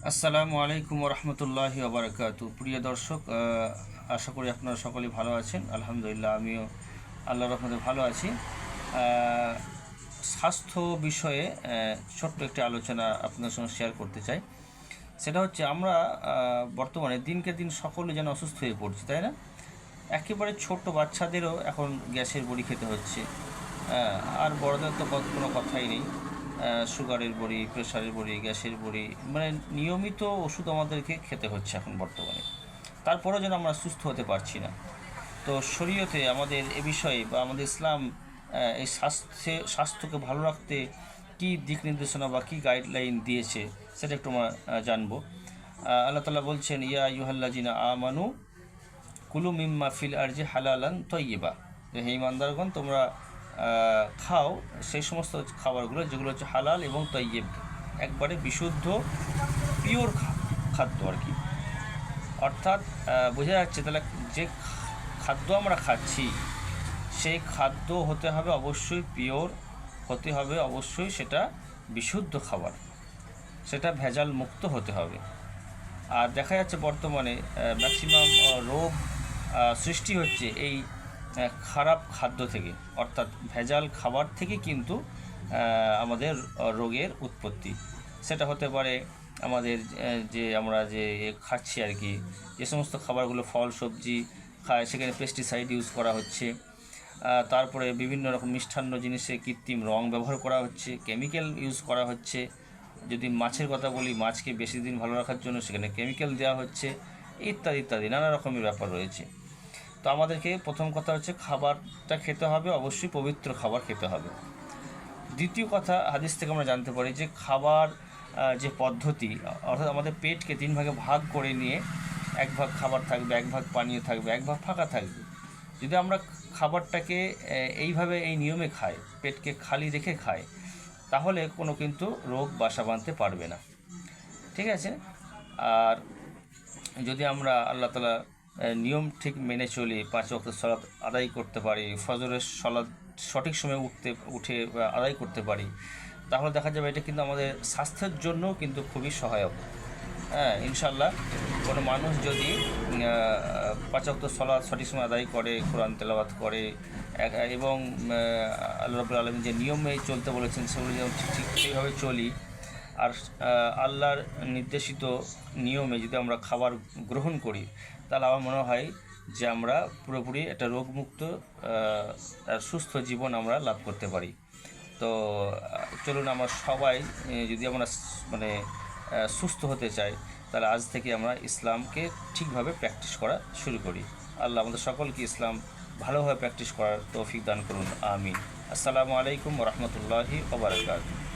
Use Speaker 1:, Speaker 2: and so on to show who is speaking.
Speaker 1: আসসালামু আলাইকুম রহমতুল্লাহি ওবরাকাতু। প্রিয় দর্শক, আশা করি আপনারা সকলেই ভালো আছেন। আলহামদুলিল্লাহ, আমিও আল্লাহর রহমতে ভালো আছি। স্বাস্থ্য বিষয়ে ছোট্ট একটি আলোচনা আপনার সঙ্গে শেয়ার করতে চাই। সেটা হচ্ছে আমরা বর্তমানে দিনকে দিন সকলে যেন অসুস্থ হয়ে পড়ছি, তাই না? একেবারে ছোট্ট বাচ্চাদেরও এখন গ্যাসের বড়ি খেতে হচ্ছে। আর বড়দের তো কোনো কথাই নেই। সুগারের বড়ি, প্রেশারের বড়ি, গ্যাসের বড়ি, মানে নিয়মিত ওষুধ আমাদেরকে খেতে হচ্ছে এখন বর্তমানে। তারপরেও যেন আমরা সুস্থ হতে পারছি না। তো শরীয়তে আমাদের এ বিষয়ে বা আমাদের ইসলাম এই স্বাস্থ্যকে ভালো রাখতে কী দিক নির্দেশনা বা কী গাইডলাইন দিয়েছে সেটা একটু আমরা জানবো। আল্লাহ তাআলা বলছেন, ইয়া আইয়ুহাল্লাযিনা আমানু কুলু মিম্মা ফিল আরজি হালালান তয়্যিবা, যে হে ইমানদারগণ, তোমরা খাও সেই সমস্ত খাবারগুলো যেগুলো হচ্ছে হালাল এবং তয়্যিব, একবারে বিশুদ্ধ পিওর খাদ্য আর কি। অর্থাৎ বোঝা যাচ্ছে তাহলে যে খাদ্য আমরা খাচ্ছি সেই খাদ্য হতে হবে অবশ্যই পিওর, হতে হবে অবশ্যই সেটা বিশুদ্ধ খাবার, সেটা ভেজাল মুক্ত হতে হবে। আর দেখা যাচ্ছে বর্তমানে ম্যাক্সিমাম রোগ সৃষ্টি হচ্ছে এই খারাপ খাদ্য থেকে, অর্থাৎ ভেজাল খাবার থেকে কিন্তু আমাদের রোগের উৎপত্তি। সেটা হতে পারে আমাদের যে আমরা যে খাচ্ছি আর কি, যে সমস্ত খাবারগুলো ফল সবজি খায় সেখানে পেস্টিসাইড ইউজ করা হচ্ছে। তারপরে বিভিন্ন রকম মিষ্টান্ন জিনিসে কৃত্রিম রং ব্যবহার করা হচ্ছে, কেমিক্যাল ইউজ করা হচ্ছে। যদি মাছের কথা বলি, মাছকে বেশি দিন ভালো রাখার জন্য সেখানে কেমিক্যাল দেওয়া হচ্ছে, ইত্যাদি ইত্যাদি নানা রকমের ব্যাপার রয়েছে। তো আমাদেরকে প্রথম কথা হচ্ছে খাবারটা খেতে হবে, অবশ্যই পবিত্র খাবার খেতে হবে। দ্বিতীয় কথা, হাদিস থেকে আমরা জানতে পারি যে খাবার যে পদ্ধতি, অর্থাৎ আমাদের পেটকে তিন ভাগে ভাগ করে নিয়ে এক ভাগ খাবার থাকবে, এক ভাগ পানীয় থাকবে, এক ভাগ ফাঁকা থাকবে। যদি আমরা খাবারটাকে এইভাবে এই নিয়মে খাই, পেটকে খালি রেখে খাই, তাহলে কোনো কিন্তু রোগ বাসা বাঁধতে পারবে না, ঠিক আছে? আর যদি আমরা আল্লাহ তাআলা নিয়ম ঠিক মেনে চলি, 5 ওয়াক্ত সালাত আদায় করতে পারি, ফজরের সালাত সঠিক সময়ে উঠে আদায় করতে পারি, তাহলে দেখা যাবে এটা কিন্তু আমাদের স্বাস্থ্যের জন্য কিন্তু খুবই সহায়ক। হ্যাঁ, ইনশাল্লাহ কোনো মানুষ যদি 5 ওয়াক্ত সালাত সঠিক সময় আদায় করে, কোরআন তেলাওয়াত করে এবং আল্লাহ রাব্বুল আলামিন যে নিয়মে চলতে বলেছেন সেগুলো যেন ঠিক সেইভাবে চলি, আর আল্লাহর নির্দেশিত নিয়মে যদি আমরা খাবার গ্রহণ করি, তাহলে আমার মনে হয় যে আমরা পুরোপুরি একটা রোগমুক্ত আর সুস্থ জীবন আমরা লাভ করতে পারি। তো চলুন আমরা সবাই, যদি আমরা মানে সুস্থ হতে চাই, তাহলে আজ থেকে আমরা ইসলামকে ঠিকভাবে প্র্যাকটিস করা শুরু করি। আল্লাহ আমাদের সকলকে ইসলাম ভালোভাবে প্র্যাকটিস করার তৌফিক দান করুন, আমিন। আসসালামু আলাইকুম রহমতুল্লাহি ওয়া বারাকাতুহু।